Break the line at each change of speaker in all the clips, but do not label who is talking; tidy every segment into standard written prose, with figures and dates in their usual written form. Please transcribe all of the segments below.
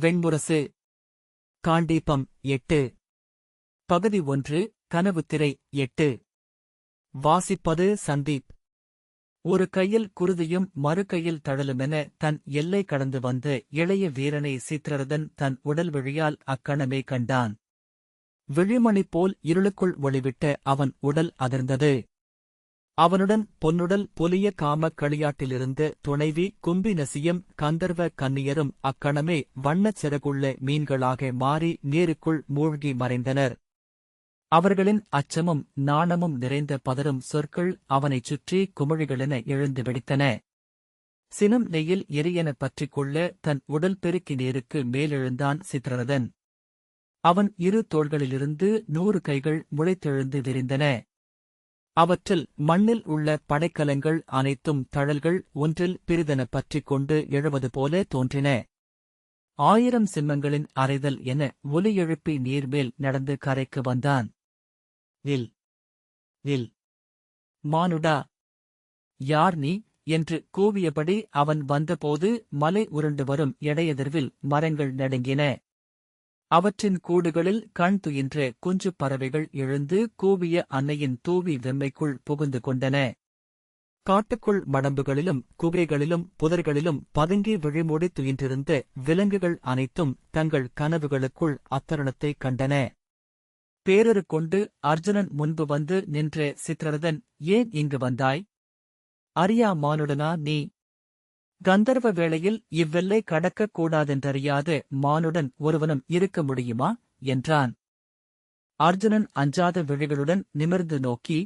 வெண்முரசு. காண்டீபம் 8. பகுதி 1. கனவுத்திரை 8. வாசிப்பது சந்தீப். ஒரு கையில் குருதியும் மறு கையில் தழலுமென தன் எல்லை கடந்து வந்த இளைய வீரனை சித்திரரதன் தன் உடல் விழியால் அக்கணமே கண்டான். விழிமணி போல் இருளுக்குள் ஒளிவிட்ட அவன் உடல் அதிர்ந்தது. அவனுடன் பொன்னுடல் பொலிய காமக் களியாட்டிலிருந்த துணைவி கும்பி நசியும் கந்தர்வ கன்னியரும் அக்கணமே வண்ணச் சிறகுள்ள மீன்களாக மாறி நீருக்குள் மூழ்கி மறைந்தனர். அவர்களின் அச்சமும் நாணமும் நிறைந்த பதரும் சொற்கள் அவனைச் சுற்றி குமிழிகளென எழுந்து வெடித்தன. சினம் நெய்யில் எரியென பற்றிக் கொள்ள தன் உடல் பெருக்கி நீருக்கு மேலெழுந்தான் சித்திரரதன். அவன் இரு தோள்களிலிருந்து 100 கைகள் முளைத்தெழுந்து விரிந்தன. அவற்றில் மண்ணில் உள்ள படைக்கலங்கள் அனைத்தும் தழல்கள் ஒன்றில் பிரிதென பற்றிக் கொண்டு எழுவது போல தோன்றின. 1000 சிம்மங்களின் அறைதல் என ஒலி எழுப்பி நீர்மேல் நடந்து கரைக்கு வந்தான். இல் இல் மானுடா, யார் நீ என்று கூவியபடி அவன் வந்தபோது மலை உருண்டு வரும் இடையெதிர்வில் மரங்கள் நடுங்கின. அவற்றின் கூடுகளில் கண் துயின்ற குஞ்சுப் பறவைகள் எழுந்து கூவிய அன்னையின் தூவி வெம்மைக்குள் புகுந்து கொண்டன. காட்டுக்குள் மடம்புகளிலும் குகைகளிலும் புதர்களிலும் பதுங்கி விழிமூடி துயின்றிருந்த விலங்குகள் அனைத்தும் தங்கள் கனவுகளுக்குள் அத்தருணத்தைக் கண்டன. பேரொரு கொண்டு அர்ஜுனன் முன்பு வந்து நின்ற சித்திரரதன், ஏன் இங்கு வந்தாய்? அறியா மானுடனா நீ? கந்தர்வ வேளையில் இவ்வெல்லை கடக்கக் கூடாதென்றறியாத மானுடன் ஒருவனும் இருக்க முடியுமா என்றான். அர்ஜுனன் அஞ்சாத விழிகளுடன் நிமிர்ந்து நோக்கி,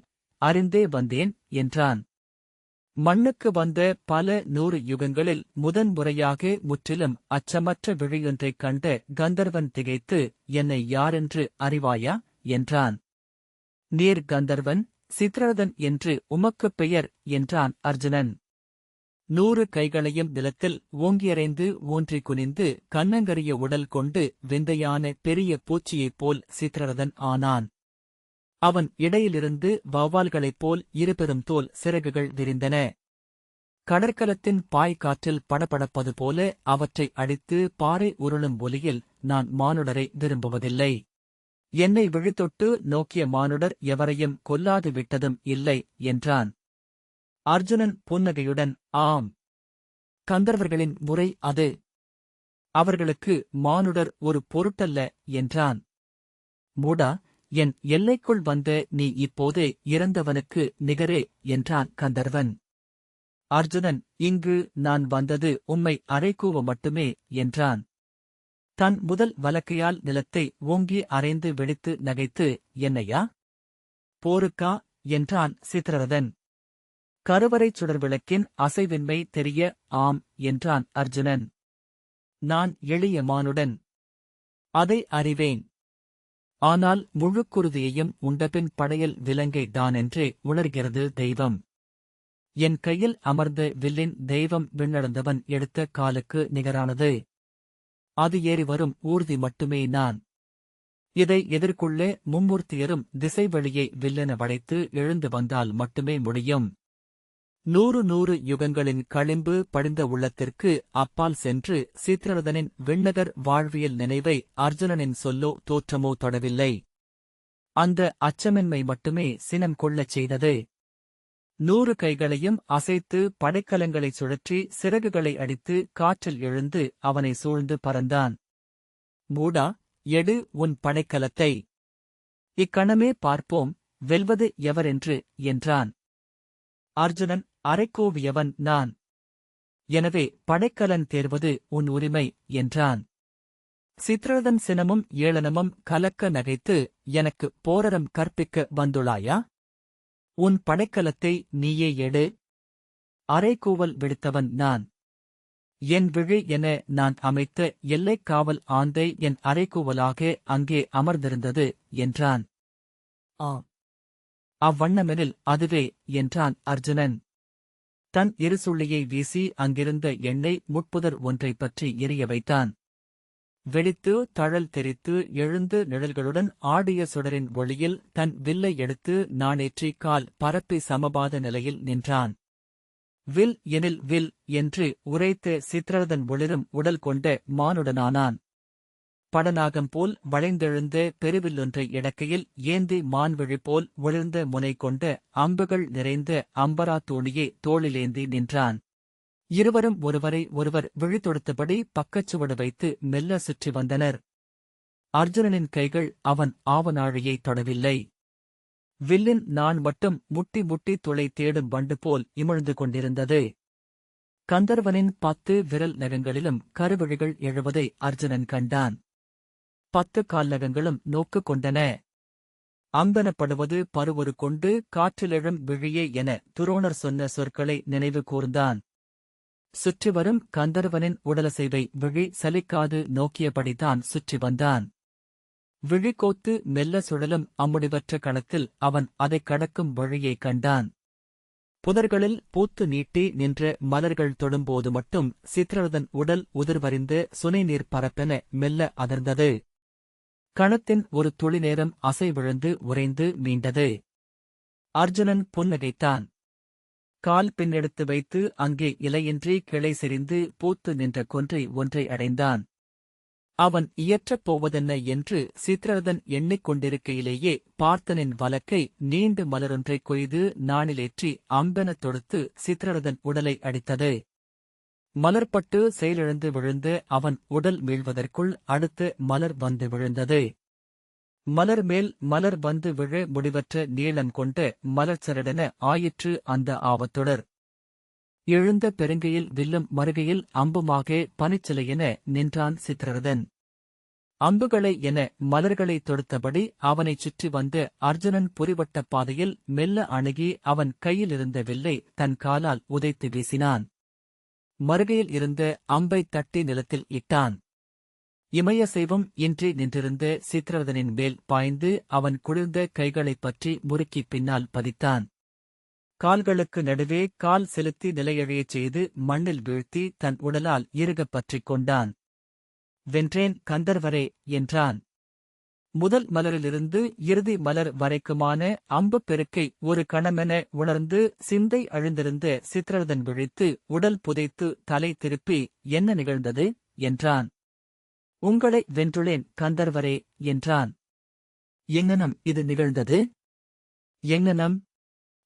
அறிந்தே வந்தேன் என்றான். மண்ணுக்கு வந்த பல 100 யுகங்களில் முதன்முறையாக முற்றிலும் அச்சமற்ற விழியொன்றைக் கண்ட கந்தர்வன் திகைத்து, என்னை யாரென்று அறிவாயா என்றான். நீர் கந்தர்வன், சித்திரரதன் என்று உமக்குப் பெயர் என்றான் அர்ஜுனன். 100 கைகளையும் நிலத்தில் ஓங்கியறைந்து ஊன்றி குனிந்து கண்ணங்கரிய உடல் கொண்டு விந்தையான பெரிய பூச்சியைப் போல் சித்திரரதன் ஆனான். அவன் இடையிலிருந்து வௌவால்களைப் போல் இருபெரும் தோல் சிறகுகள் விரிந்தன. கடற்கலத்தின் பாய்காற்றில் படபடப்பது போல அவற்றை அடித்து பாறை உருளும் ஒலியில், நான் மானுடரை விரும்புவதில்லை. என்னை விழித்தொட்டு நோக்கிய மானுடர் எவரையும் கொல்லாது விட்டதும் இல்லை என்றான். அர்ஜுனன் புன்னகையுடன், ஆம், கந்தர்வர்களின் முறை அது. அவர்களுக்கு மானுடர் ஒரு பொருட்டல்ல என்றான். மூடா, என் எல்லைக்குள் வந்த நீ இப்போதே இறந்தவனுக்கு நிகரே என்றான் கந்தர்வன். அர்ஜுனன், இங்கு நான் வந்தது உம்மை அறைகூவ மட்டுமே என்றான். தன் முதல் வலக்கையால் நிலத்தை ஓங்கி அறைந்து வெடித்து நகைத்து, என்னையா? போருக்கா என்றான் சித்திரரதன். கருவறைச் சுடர்விளக்கின் அசைவின்மை தெரிய, ஆம் என்றான் அர்ஜுனன். நான் எளிய மானுடன். அதை அறிவேன். ஆனால் முழுக்குருதியையும் உண்டபின் படையல் விலங்கை தானென்றே உணர்கிறது தெய்வம். என் கையில் அமர்ந்த வில்லின் தெய்வம் விண்ணளந்தவன் எடுத்த காலுக்கு நிகரானது. அது ஏறி வரும் ஊர்தி மட்டுமே நான். இதை எதிர்கொள்ள மும்மூர்த்தியரும் திசைவழியை வில்லென வளைத்து எழுந்து வந்தால் மட்டுமே முடியும். 100 யுகங்களின் களிம்பு படிந்த உள்ளத்திற்கு அப்பால் சென்று சித்திரரதனின் விண்ணகர் வாழ்வியல் நினைவை அர்ஜுனனின் சொல்லோ தோற்றமோ தொடவில்லை. அந்த அச்சமின்மை மட்டுமே சினம் கொள்ளச் செய்தது. 100 கைகளையும் அசைத்து படைக்கலங்களை சுழற்றி சிறகுகளை அடித்து காற்றில் எழுந்து அவனை சூழ்ந்து பறந்தான். மூடா, எடு உன் படைக்கலத்தை. இக்கணமே பார்ப்போம், வெல்வது எவரென்று என்றான். அர்ஜுனன், அறைகூவியவன் நான். எனவே படைக்கலன் தேர்வது உன் உரிமை என்றான். சித்திரரதன் சினமும் ஏளனமும் கலக்க நகைத்து, எனக்கு போரரம் கற்பிக்க வந்துளாயா? உன் படைக்கலத்தை நீயே எடு. அறைகூவல் விடுத்தவன் நான். என் விழி என நான் அமைத்த எல்லைக் காவல் ஆந்தை என் அறைகூவலாக அங்கே அமர்ந்திருந்தது என்றான். அவ்வண்ணமெனில் அதுவே என்றான் அர்ஜுனன். தன் இருசுள்ளியை வீசி அங்கிருந்த எண்ணெய் முட்புதர் ஒன்றைப் பற்றி எரிய வைத்தான். வெடித்து தழல் தெரித்து எழுந்து நிழல்களுடன் ஆடிய சுடரின் ஒளியில் தன் வில்லை எடுத்து நாணேற்றி கால் பரப்பி சமபாத நிலையில் நின்றான். வில் எனில் வில் என்று உரைத்த சித்திரரதன் ஒளிரும் உடல் கொண்ட மானுடனானான். படநாகம் போல் வளைந்தெழுந்த பெருவில்லொன்றை இடக்கையில் ஏந்தி மான்விழி போல் ஒளிர்ந்த முனை கொண்ட அம்புகள் நிறைந்த அம்பரா தோணியை தோளிலேந்தி நின்றான். இருவரும் ஒருவரை ஒருவர் விழித்தொடுத்தபடி பக்கச்சுவடு வைத்து மெல்ல சுற்றி வந்தனர். அர்ஜுனனின் கைகள் அவன் ஆவனாழியைத் தொடவில்லை. வில்லின் நான் மட்டும் முட்டி முட்டி துளை தேடும் வண்டு போல் இமிழ்ந்து கொண்டிருந்தது. கந்தர்வனின் 10 விரல் நகங்களிலும் கருவிழிகள் எழுவதை அர்ஜுனன் கண்டான். 10 கால் நகங்களும் நோக்கு கொண்டன. அம்பெனப்படுவது பருவொரு கொண்டு காற்றிலெழும் விழியே என துரோணர் சொன்ன சொற்களை நினைவு கூர்ந்தான். சுற்றிவரும் கந்தர்வனின் உடலசைவை விழி சலிக்காது நோக்கியபடிதான் சுற்றி வந்தான். விழிகோத்து மெல்ல சுழலும் அம்முடிவற்ற களத்தில் அவன் அதைக் கடக்கும் வழியைக் கண்டான். புதர்களில் பூத்து நீட்டி நின்ற மலர்கள் தொடும்போது மட்டும் சித்திரரதன் உடல் உதிர்வறிந்து சுனைநீர் பரப்பென மெல்ல அதிர்ந்தது. கணத்தின் ஒரு துளி நேரம் அசை விழுந்து உறைந்து மீண்டது. அர்ஜுனன் புன்னகைத்தான். கால் பின்னெடுத்து வைத்து அங்கே இலையின்றி கிளை செறிந்து பூத்து நின்ற கொன்றை ஒன்றை அடைந்தான். அவன் இயற்றப் போவதென்ன என்று சித்திரரதன் எண்ணிக் கொண்டிருக்கையிலேயே பார்த்தனின் வலக்கை நீண்டு மலரொன்றைக் கொய்து நாணிலேற்றி அம்பெனத் தொடுத்து சித்திரரதன் உடலை அடித்தது. மலர்பட்டு செயலிழந்து விழுந்து அவன் உடல் மீள்வதற்குள் அடுத்து மலர் வந்து விழுந்தது. மலர் மேல் மலர் வந்து விழ முடிவற்ற நீளம் கொண்ட மலர்ச்சரடென ஆயிற்று அந்த ஆவத்தொடர். எழுந்த பெருங்கையில் வில்லும் மறுகையில் அம்புமாக பனிச்சிலையென நின்றான் சித்திரரதன். அம்புகளை என மலர்களை தொடுத்தபடி அவனைச் சுற்றி வந்து அர்ஜுனன் புரிவட்ட பாதையில் மெல்ல அணுகி அவன் கையிலிருந்த வில்லை தன் காலால் உதைத்து வீசினான். மறுகையில் இருந்த அம்பைத் தட்டி நிலத்தில் இட்டான். இமயசைவம் இன்றி நின்றிருந்த சித்திரரதனின் மேல் பாய்ந்து அவன் குளிர்ந்த கைகளைப் பற்றி முறுக்கிப் பின்னால் பதித்தான். கால்களுக்கு நடுவே கால் செலுத்தி நிலையழையச் செய்து மண்ணில் வீழ்த்தி தன் உடலால் இறுகப் பற்றிக் கொண்டான். வென்றேன் கந்தர்வரே என்றான். முதல் மலரிலிருந்து இறுதி மலர் வரைக்குமான அம்புப் பெருக்கை ஒரு கணமென உணர்ந்து சிந்தை அழிந்திருந்த சித்திரரதன் விழித்து உடல் புதைத்து தலை திருப்பி என்ன நிகழ்ந்தது என்றான். உங்களை வென்றுளேன் கந்தர்வரே என்றான். எங்ஙனம் இது நிகழ்ந்தது? எங்ஙனம்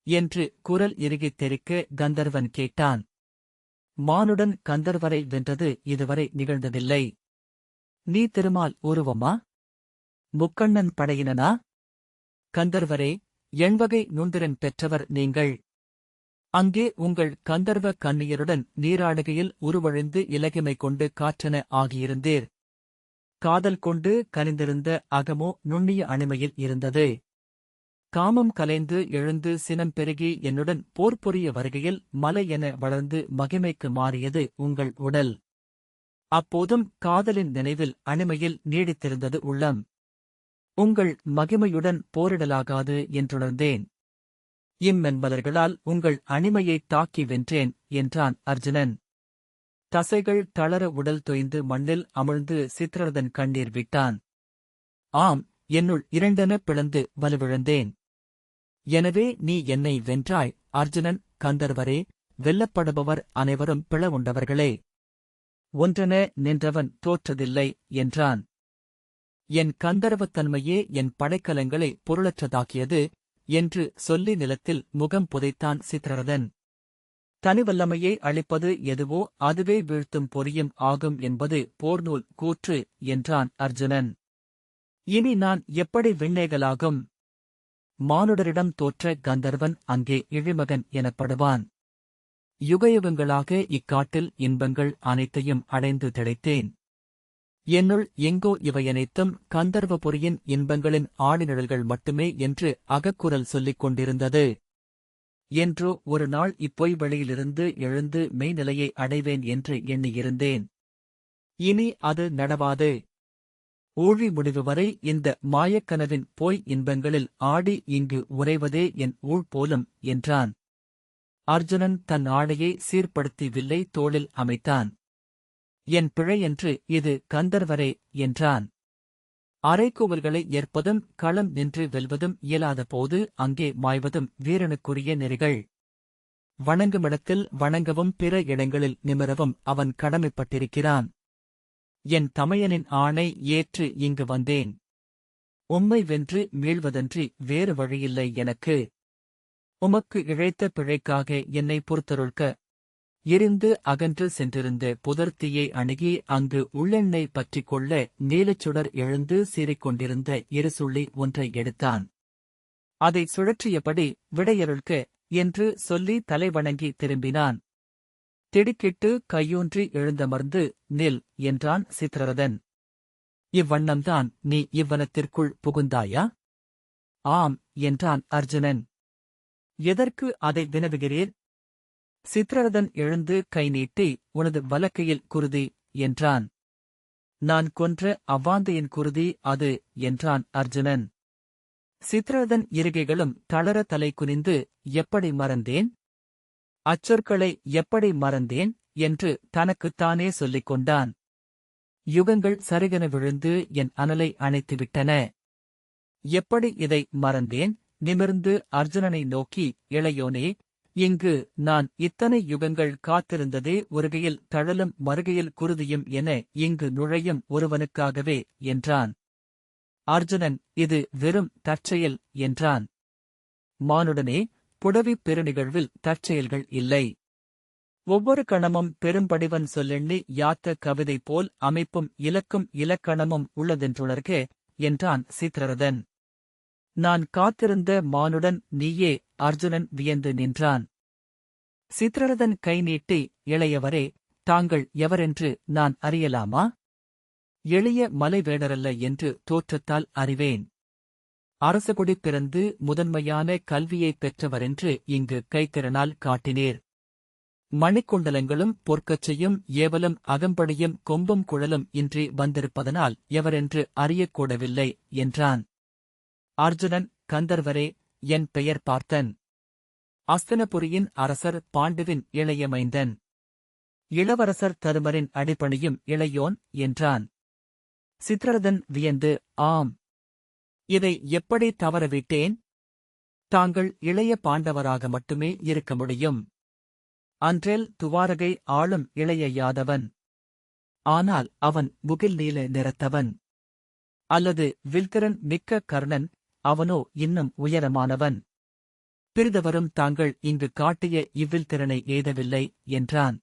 என்று குரல் இறுகித் தெறிக்க கந்தர்வன் கேட்டான். மானுடன் கந்தர்வரை வென்றது இதுவரை நிகழ்ந்ததில்லை. நீ திருமால் உருவமா? முக்கண்ணன் படையினனா? கந்தர்வரே, எண்வகை நுண்திறன் பெற்றவர் நீங்கள். அங்கே உங்கள் கந்தர்வ கன்னியருடன் நீராடுகையில் உருவழிந்து இலகிமை கொண்டு காற்றென ஆகியிருந்தீர். காதல் கொண்டு கனிந்திருந்த அகமோ நுண்ணிய அணிமையில் இருந்தது. காமம் கலைந்து எழுந்து சினம் பெருகி என்னுடன் போர் புரிய வருகையில் மலை என வளர்ந்து மகிமைக்கு மாறியது உங்கள் உடல். அப்போதும் காதலின் நினைவில் அணிமையில் நீடித்திருந்தது உள்ளம். உங்கள் மகிமையுடன் போரிடலாகாது என்றுணர்ந்தேன். இம்மென்மலர்களால் உங்கள் அணிமையைத் தாக்கி வென்றேன் என்றான் அர்ஜுனன். தசைகள் தளர உடல் தொய்ந்து மண்ணில் அமிழ்ந்து சித்திரரதன் கண்ணீர் விட்டான். ஆம், என்னுள் இரண்டென பிளந்து வலுவிழந்தேன். எனவே நீ என்னை வென்றாய் அர்ஜுனன். கந்தர்வரே, வெல்லப்படுபவர் அனைவரும் பிளவுண்டவர்களே. ஒன்றென நின்றவன் தோற்றதில்லை என்றான். என் கந்தர்வத்தன்மையே என் படைக்கலங்களை பொருளற்றதாக்கியது என்று சொல்லி நிலத்தில் முகம் புதைத்தான் சித்திரரதன். தனிவல்லமையை அளிப்பது எதுவோ அதுவே வீழ்த்தும் பொறியும் ஆகும் என்பது போர்நூல் கூற்று என்றான் அர்ஜுனன். இனி நான் எப்படி விண்ணேகலாகும்? மானுடரிடம் தோற்ற கந்தர்வன் அங்கே இழிமகன் எனப்படுவான். யுகயுகங்களாக இக்காட்டில் இன்பங்கள் அனைத்தையும் அடைந்து திளைத்தேன். என்னுள் எங்கோ இவையனைத்தும் கந்தர்வபுரியின் இன்பங்களின் ஆடிநிழல்கள் மட்டுமே என்று அகக்குரல் சொல்லிக் கொண்டிருந்தது. என்றோ ஒரு நாள் இப்பொய் வெளியிலிருந்து எழுந்து மெய்நிலையை அடைவேன் என்று எண்ணியிருந்தேன். இனி அது நடவாது. ஊழி முடிவு வரை இந்த மாயக்கனவின் போய் இன்பங்களில் ஆடி இங்கு உறைவதே என் ஊழ் போலும் என்றான். அர்ஜுனன் தன் ஆடையை சீர்படுத்தி வில்லை தோளில் அமைத்தான். என் பிழையென்று இது கந்தர்வரே என்றான். அரைக்கூவல்களை ஏற்பதும் களம் நின்று வெல்வதும் இயலாத போது அங்கே மாய்வதும் வீரனுக்குரிய நெறிகள். வணங்குமிடத்தில் வணங்கவும் பிற இடங்களில் நிமிரவும் அவன் கடமைப்பட்டிருக்கிறான். என் தமையனின் ஆணை ஏற்று இங்கு வந்தேன். உம்மை வென்று மீள்வதன்றி வேறு வழியில்லை எனக்கு. உமக்கு இழைத்த பிழைக்காக என்னை பொறுத்தருள்க. எரிந்து அகன்று சென்றிருந்த புதர்த்தீயை அணுகி அங்கு உள்ளெண்ணெய் பற்றிக் கொள்ள நீலச்சுடர் எழுந்து சீறிக்கொண்டிருந்த இருசுள்ளி ஒன்றை எடுத்தான். அதை சுழற்றியபடி விடையருள்க என்று சொல்லி தலைவணங்கி திரும்பினான். திடுக்கிட்டு கையூன்றி எழுந்தமர்ந்து நில் என்றான் சித்திரரதன். இவ்வண்ணம்தான் நீ இவ்வனத்திற்குள் புகுந்தாயா? ஆம் என்றான் அர்ஜுனன். எதற்கு அதை வினவுகிறீர்? சித்திரரதன் எழுந்து கை நீட்டி உனது வலக்கையில் குருதி என்றான். நான் கொன்ற அவ்வாந்தையின் குருதி அது என்றான் அர்ஜுனன். சித்திரரதன் இருகைகளும் தளர தலை குனிந்து எப்படி மறந்தேன்? அச்சொற்களை எப்படி மறந்தேன் என்று தனக்குத்தானே சொல்லிக் கொண்டான். யுகங்கள் சரிகென விழுந்து என் அனலை அணைத்துவிட்டன. எப்படி இதை மறந்தேன்? நிமிர்ந்து அர்ஜுனனை நோக்கி, இளையோனே, இங்கு நான் இத்தனை யுகங்கள் காத்திருந்ததே ஒருகையில் தழலும் மறுகையில் குருதியும் என இங்கு நுழையும் ஒருவனுக்காகவே என்றான். அர்ஜுனன் இது வெறும் தற்செயல் என்றான். மானுடனே, புடவிப் பெருநிகழ்வில் தற்செயல்கள் இல்லை. ஒவ்வொரு கணமும் பெரும்படிவன் சொல்லெண்ணி யாத்த கவிதை போல் அமைப்பும் இலக்கும் இலக்கணமும் உள்ளதென்றுணர்க என்றான் சித்திரரதன். நான் காத்திருந்த மானுடன் நீயே, அர்ஜுனன் வியந்து நின்றான். சித்திரரதன் கை நீட்டி, இளையவரே, தாங்கள் எவரென்று நான் அறியலாமா? எளிய மலைவேடரல்ல என்று தோற்றத்தால் அறிவேன். அரசகுடி பிறந்து முதன்மையான கல்வியைப் பெற்றவரென்று இங்கு கைத்திறனால் காட்டினீர். மணிக்குண்டலங்களும் பொற்கச்சையும் ஏவலும் அகம்படியும் கொம்பும் குழலும் இன்றி வந்திருப்பதனால் எவரென்று அறியக்கூடவில்லை என்றான். அர்ஜுனன், கந்தர்வரே, என் பெயர் பார்த்தன். அஸ்தனபுரியின் அரசர் பாண்டுவின் இளைய மைந்தன். இளவரசர் தருமரின் அடிபணியும் இளையோன் என்றான். சித்திரரதன் வியந்து, ஆம். இதை எப்படி தவறவிட்டேன்? தாங்கள் இளைய பாண்டவராக மட்டுமே இருக்க முடியும். அன்றேல் துவாரகை ஆளும் இளைய யாதவன். ஆனால் அவன் முகில் நீல நிறத்தவன். அல்லது வில்திறன் மிக்க கர்ணன், அவனோ இன்னும் உயரமானவன். பிறிதவரும் தாங்கள் இங்கு காட்டிய இவ்வில்திறனை எய்தவில்லை என்றான்.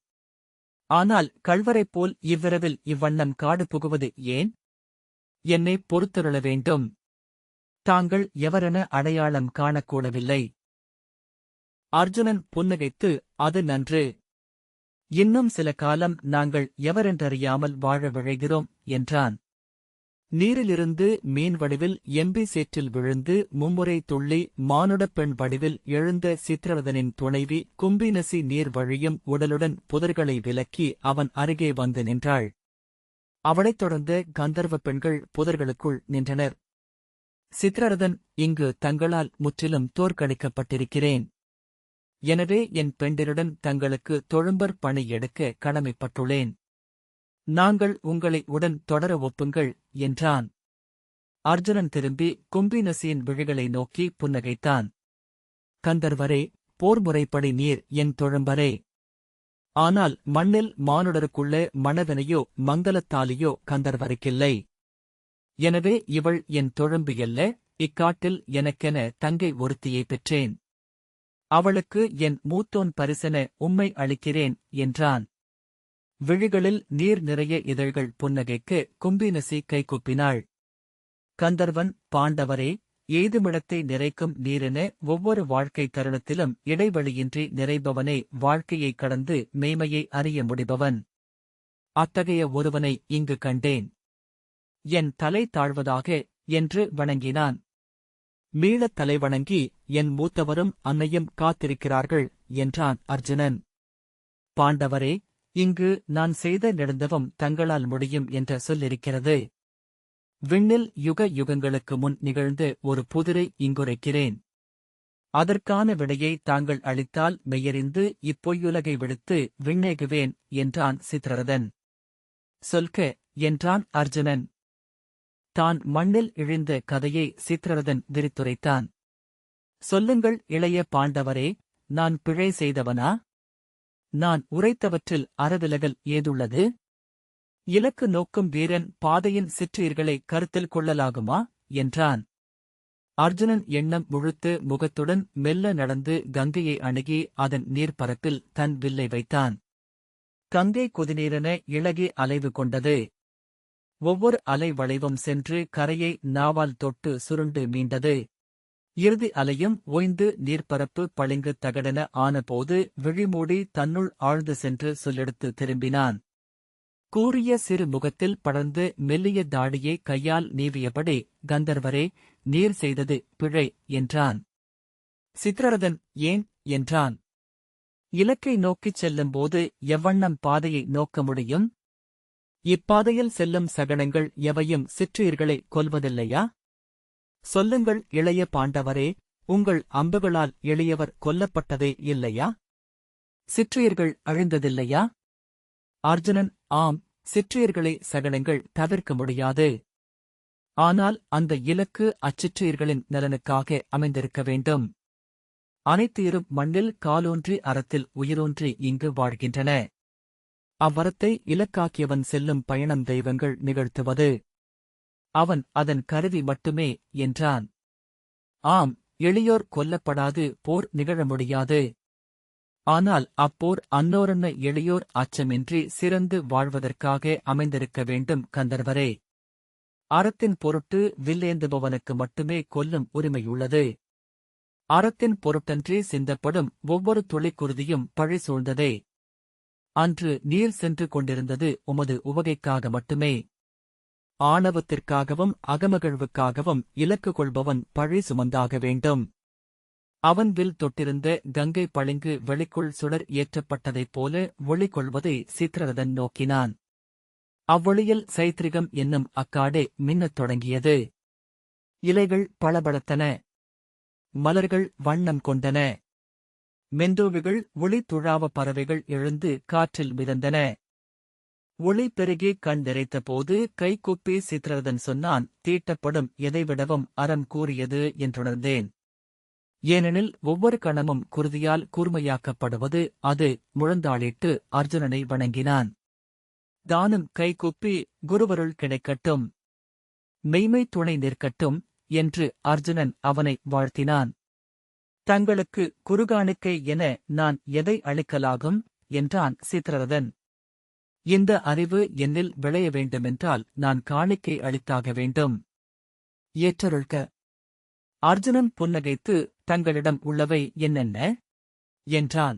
ஆனால் கள்வரைப் போல் இவ்விரவில் இவ்வண்ணம் காடு புகுவது ஏன்? என்னைப் பொறுத்தருள வேண்டும். தாங்கள் எவரென அடையாளம் காணக்கூடவில்லை. அர்ஜுனன் புன்னகைத்து, அது நன்று. இன்னும் சில காலம் நாங்கள் எவரென்றறியாமல் வாழ விழைகிறோம் என்றான். நீரிலிருந்து மீன் வடிவில் எம்பி சேற்றில் விழுந்து மும்முறை துள்ளி மானுடப் பெண் வடிவில் எழுந்த சித்திரரதனின் துணைவி கும்பினசி நீர் வழியும் உடலுடன் புதர்களை விலக்கி அவன் அருகே வந்து நின்றாள். அவளைத் தொடர்ந்து கந்தர்வ பெண்கள் புதர்களுக்குள் நின்றனர். சித்திரரதன், இங்கு தங்களால் முற்றிலும் தோற்கடிக்கப்பட்டிருக்கிறேன். எனவே என் பெண்டிருடன் தங்களுக்கு தொழும்பர் பணி எடுக்க கடமைப்பட்டுள்ளேன். நாங்கள் உங்களை உடன் தொடர ஒப்புங்கள் என்றான். அர்ஜுனன் திரும்பி கும்பினசியின் விழிகளை நோக்கி புன்னகைத்தான். கந்தர்வரே, போர் முறைப்படி நீர் என் தொழும்பரே. ஆனால் மண்ணில் மானுடருக்குள்ளே மணவனையோ மங்கலத்தாலியோ கந்தர்வருக்கில்லை. எனவே இவள் என் தொழும்பு அல்ல, இக்காட்டில் எனக்கென தங்கை ஒருத்தியைப் பெற்றேன். அவளுக்கு என் மூத்தோன் பரிசென உம்மை அளிக்கிறேன் என்றான். விழிகளில் நீர் நிறைய இதழ்கள் புன்னகைக்கு கும்பினசி கைகுப்பினாள். கந்தர்வன், பாண்டவரே, எய்துமிடத்தை நிறைக்கும் நீரென ஒவ்வொரு வாழ்க்கை தருணத்திலும் இடைவெளியின்றி நிறைபவனே வாழ்க்கையைக் கடந்து மெய்மையை அறிய முடிபவன். அத்தகைய ஒருவனை இங்கு கண்டேன். என் தலை தாழ்வதாக என்று வணங்கினான். மீளத் தலைவணங்கி, என் மூத்தவரும் அன்னையும் காத்திருக்கிறார்கள் என்றான் அர்ஜுனன். பாண்டவரே, இங்கு நான் செய்த நெடுந்தவம் தங்களால் முடியும் என்ற சொல்லிருக்கிறது. விண்ணில் யுக யுகங்களுக்கு முன் நிகழ்ந்த ஒரு புதிரை இங்குரைக்கிறேன். அதற்கான விடையை தாங்கள் அளித்தால் மெய்யறிந்து இப்பொய்யுலகை விடுத்து விண்ணேகுவேன் என்றான் சித்திரரதன். சொல்க என்றான் அர்ஜுனன். தான் மண்ணில் இழிந்த கதையை சித்திரரதன் விரித்துரைத்தான். சொல்லுங்கள் இளைய பாண்டவரே, நான் பிழை செய்தவனா? நான் உரைத்தவற்றில் அறவிலகல் ஏதுள்ளது? இலக்கு நோக்கும் வீரன் பாதையின் சிற்றுயிர்களை கருத்தில் கொள்ளலாகுமா என்றான். அர்ஜுனன் எண்ணம் முழுத்து முகத்துடன் மெல்ல நடந்து கங்கையை அணுகி அதன் நீர்ப்பரப்பில் தன் வில்லை வைத்தான். கங்கை கொதிநீரென இளகி அலைவு கொண்டது. ஒவ்வொரு அலை வளைவும் சென்று கரையை நாவால் தொட்டு சுருண்டு மீண்டது. இறுதி அலையும் ஓய்ந்து நீர்ப்பரப்பு பளிங்கு தகடென ஆனபோது விழிமூடி தன்னுள் ஆழ்ந்து சென்று சொல்லெடுத்து திரும்பினான். கூரிய சிறு முகத்தில் படர்ந்து மெல்லிய தாடியை கையால் நீவியபடி, கந்தர்வரே, நீர் செய்தது பிழை என்றான். சித்ரரதன், ஏன் என்றான். இலக்கை நோக்கிச் செல்லும்போது எவ்வண்ணம் பாதையை நோக்க முடியும்? இப்பாதையில் செல்லும் சகடங்கள் எவையும் சிற்றுயிர்களை கொல்வதில்லையா? சொல்லுங்கள் இளைய பாண்டவரே, உங்கள் அம்புகளால் எளியவர் கொல்லப்பட்டதே இல்லையா? சிற்றுயிர்கள் அழிந்ததில்லையா? அர்ஜுனன், ஆம், சிற்றுயிர்களை சகடங்கள் தவிர்க்க முடியாது. ஆனால் அந்த இலக்கு அச்சிற்றுயிர்களின் நலனுக்காக அமைந்திருக்க வேண்டும். அனைத்துயிரும் மண்ணில் காலூன்றி அறத்தில் உயிரூன்றி இங்கு வாழ்கின்றன. அவ்வரத்தை இலக்காக்கியவன் செல்லும் பயணம் தெய்வங்கள் நிகழ்த்துவது. அவன் அதன் கருவி மட்டுமே என்றான். ஆம், எளியோர் கொல்லப்படாது போர் நிகழ முடியாது. ஆனால் அப்போர் அன்னோரன்ன எளியோர் அச்சமின்றி சிறந்து வாழ்வதற்காக அமைந்திருக்க வேண்டும். கந்தர்வரே, அறத்தின் பொருட்டு வில்லேந்துபவனுக்கு மட்டுமே கொல்லும் உரிமையுள்ளது. அறத்தின் பொருட்டன்றி சிந்தப்படும் ஒவ்வொரு துளிக்குருதியும் பழி சூழ்ந்ததே. அன்று நீர் சென்று கொண்டிருந்தது உமது உவகைக்காக மட்டுமே. ஆணவத்திற்காகவும் அகமகிழ்வுக்காகவும் இலக்கு கொள்பவன் பழி சுமந்தாக வேண்டும். அவன் வில் தொட்டிருந்த கங்கை பளிங்கு வெளிக்குள் சுடர் ஏற்றப்பட்டதைப் போல ஒளி கொள்வதை சித்ரரதன் நோக்கினான். அவ்வொளியில் சைத்ரிகம் என்னும் அக்காடே மின்னத் தொடங்கியது. இலைகள் பளபளத்தன. மலர்கள் வண்ணம் கொண்டன. மெந்தோவிகள் ஒளி துழாவ பறவைகள் எழுந்து காற்றில் மிதந்தன. ஒளி பெருகி கண் நிறைத்தபோது கைகூப்பி சித்ரரதன் சொன்னான், தீட்டப்படும் எதைவிடவும் அறம் கூறியது என்றுணர்ந்தேன். ஏனெனில் ஒவ்வொரு கணமும் குருதியால் கூர்மையாக்கப்படுவது. அது முழந்தாளிட்டு அர்ஜுனனை வணங்கினான். தானும் கைகூப்பி, குருவருள் கிடைக்கட்டும், மெய்மை துணை நிற்கட்டும் என்று அர்ஜுனன் அவனை வாழ்த்தினான். தங்களுக்கு குருகாணிக்கை என நான் எதை அளிக்கலாகும் என்றான் சித்ரரதன். இந்த அறிவு என்னில் விளைய வேண்டுமென்றால் நான் காணிக்கை அளித்தாக வேண்டும். ஏற்றருள்க. அர்ஜுனன் புன்னகைத்து, தங்களிடம் உள்ளவை என்னென்ன என்றான்.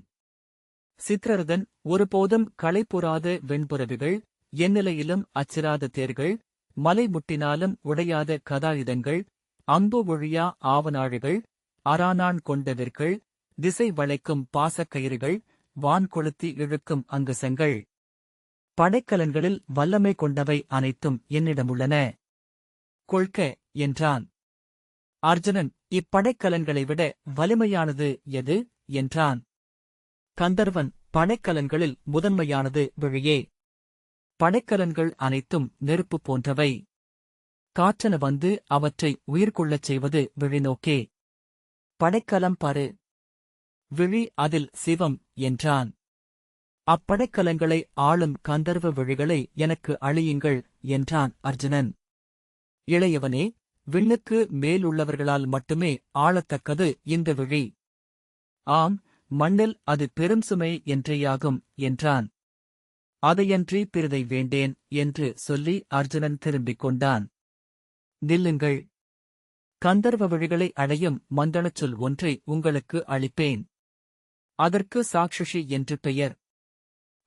சித்ரரதன், ஒருபோதும் களைப்புறாத வெண்புறவிகள், எந்நிலையிலும் அச்சிராத தேர்கள், மலை முட்டினாலும் உடையாத கதாயுதங்கள், அம்பு ஒழியா ஆவனாழிகள், அரானான் கொண்டவிர்கள், திசை வளைக்கும் பாசக்கயிறுகள், வான் கொளுத்தி இழுக்கும் அங்குசங்கள். படைக்கலன்களில் வல்லமை கொண்டவை அனைத்தும் என்னிடமுள்ளன. கொள்க என்றான். அர்ஜுனன், இப்படைக்கலன்களை விட வலிமையானது எது என்றான். கந்தர்வன், படைக்கலன்களில் முதன்மையானது விழியே. படைக்கலன்கள் அனைத்தும் நெருப்பு போன்றவை. காற்றென வந்து அவற்றை உயிர்கொள்ளச் செய்வது விழிநோக்கே. படைக்கலம் பாரு. விழி அதில் சிவம் என்றான். அப்படைக்கலங்களை ஆளும் கந்தர்வ விழிகளை எனக்கு அழியுங்கள் என்றான் அர்ஜுனன். இளையவனே, விண்ணுக்கு மேலுள்ளவர்களால் மட்டுமே ஆளத்தக்கது இந்த விழி. ஆம், மண்ணில் அது பெரும் சுமை என்றேயாகும் என்றான். அதையன்றி பிறதை வேண்டேன் என்று சொல்லி அர்ஜுனன் திரும்பிக் கொண்டான். நில்லுங்கள். கந்தர்வ விழிகளை அடையும் மந்தளச் சொல் ஒன்றை உங்களுக்கு அளிப்பேன். அதற்கு சாக்ஷசி என்று பெயர்.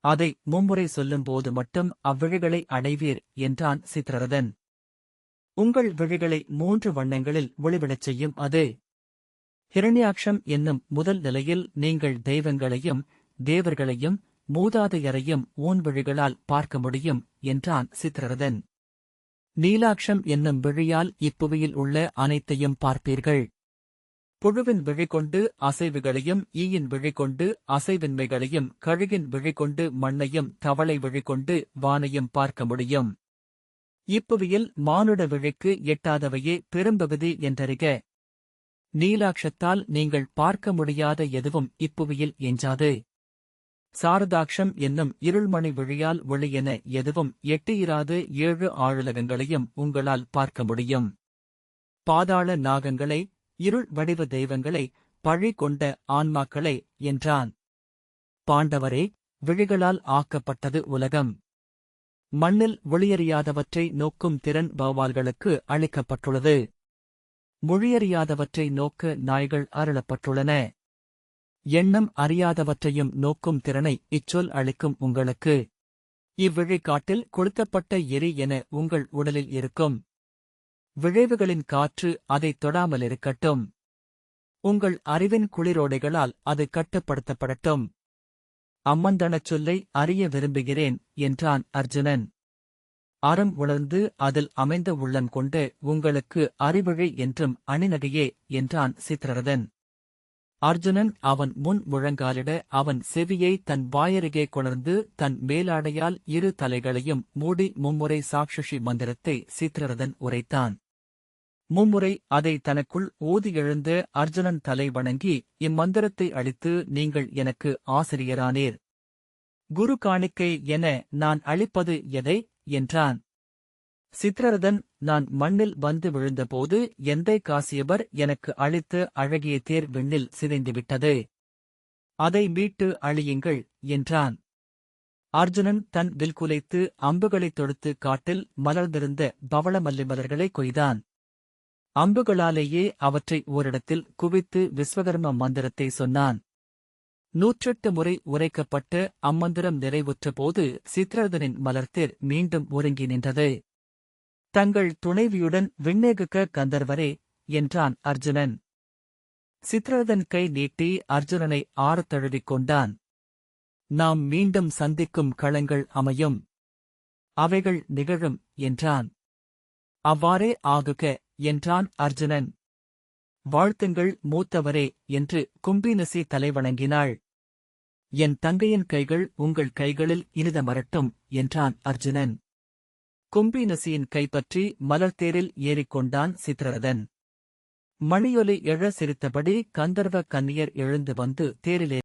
அதை மும்முறை சொல்லும்போது மட்டும் அவ்விழிகளை அடைவீர் என்றான் சித்ரரதன். உங்கள் விழிகளை 3 வண்ணங்களில் ஒளிவிடச் செய்யும் அது. ஹிரண்யாக்ஷம் என்னும் முதல் நிலையில் நீங்கள் தெய்வங்களையும் தேவர்களையும் மூதாதையரையும் ஊன்விழிகளால் பார்க்க முடியும் என்றான் சித்ரரதன். நீலாக்ஷம் என்னும் விழியால் இப்புவியில் உள்ள அனைத்தையும் பார்ப்பீர்கள். புழுவின் விழிகொண்டு அசைவுகளையும், ஈயின் விழிகொண்டு அசைவின்மைகளையும், கழுகின் விழிகொண்டு மண்ணையும், தவளை விழிகொண்டு வானையும் பார்க்க முடியும். இப்புவியில் மானுட விழிக்கு எட்டாதவையே பெரும்பகுதி என்றறிக. நீலாக்ஷத்தால் நீங்கள் பார்க்க முடியாத எதுவும் இப்புவியில் எஞ்சாது. சாரதாக்ஷம் என்னும் இருள்மணி விழியால் ஒளியென எதுவும் எட்டியிராது 7 ஆழுலகங்களையும் உங்களால் பார்க்க முடியும். பாதாள நாகங்களை, இருள் வடிவ தெய்வங்களை, பழி கொண்ட ஆன்மாக்களை என்றான். பாண்டவரே, விழிகளால் ஆக்கப்பட்டது உலகம். மண்ணில் ஒளியறியாதவற்றை நோக்கும் திறன் வௌவால்களுக்கு அளிக்கப்பட்டுள்ளது. மொழியறியாதவற்றை நோக்க நாய்கள் அருளப்பட்டுள்ளன. எண்ணம் அறியாதவற்றையும் நோக்கும் திறனை இச்சொல் அளிக்கும் உங்களுக்கு. இவ்விழிக்காட்டில் கொளுத்தப்பட்ட எரி என உங்கள் உடலில் இருக்கும். விழைவுகளின் காற்று அதைத் தொடாமலிருக்கட்டும். உங்கள் அறிவின் குளிரோடைகளால் அது கட்டுப்படுத்தப்படட்டும். அம்மந்தனச் சொல்லை அறிய விரும்புகிறேன் என்றான் அர்ஜுனன். அறம் உணர்ந்து அதில் அமைந்த உள்ளம் கொண்டு உங்களுக்கு அறிவிழி என்றும் அணிநகையே என்றான் சித்திரரதன். அர்ஜுனன் அவன் முன் முழங்காலிட அவன் செவியை தன் வாயருகே கொணர்ந்து தன் மேலாடையால் 2 தலைகளையும் மூடி மும்முறை சாக்ஷசி மந்திரத்தை சித்திரரதன் உரைத்தான். மும்முறை அதை தனக்குள் ஓதி எழுந்த அர்ஜுனன் தலை வணங்கி இம்மந்திரத்தை அளித்து நீங்கள் எனக்கு ஆசிரியரானீர். குரு காணிக்கை என நான் அளிப்பது எதை என்றான். சித்திரரதன் நான் மண்ணில் வந்து விழுந்தபோது எந்தை காசியபர் எனக்கு அளித்த அழகிய தேர் விண்ணில் சிதைந்துவிட்டது. அதை மீட்டு அழியுங்கள் என்றான். அர்ஜுனன் தன் வில் குலைத்து அம்புகளைத் தொடுத்து காட்டில் மலர்ந்திருந்த பவளமல்லி மலர்களை கொய்தான். அம்புகளாலேயே அவற்றை ஓரிடத்தில் குவித்து விஸ்வகர்ம மந்திரத்தை சொன்னான். 108 முறை உரைக்கப்பட்ட அம்மந்திரம் நிறைவுற்றபோது சித்திரரதனின் மலர்த்தேர் மீண்டும் ஒருங்கி நின்றது. தங்கள் துணைவியுடன் விண்ணேகுக கந்தர்வரே என்றான் அர்ஜுனன். சித்திரரதன் கை நீட்டி அர்ஜுனனை ஆறத் தழுவிக் கொண்டான். நாம் மீண்டும் சந்திக்கும் களங்கள் அமையும். அவைகள் நிகழும் என்றான். அவ்வாறே ஆகுக என்றான் அர்ஜுனன். வாழ்த்துங்கள் மூத்தவரே என்று கும்பீனசி தலைவணங்கினாள். என் தங்கையின் கைகள் உங்கள் கைகளில் இனிதமரட்டும் என்றான் அர்ஜுனன். கும்பீனசியின் கைப்பற்றி மலர்த்தேரில் ஏறிக்கொண்டான் சித்திரரதன். மணியொலி எழ சிரித்தபடி கந்தர்வ கன்னியர் எழுந்து வந்து தேரிலே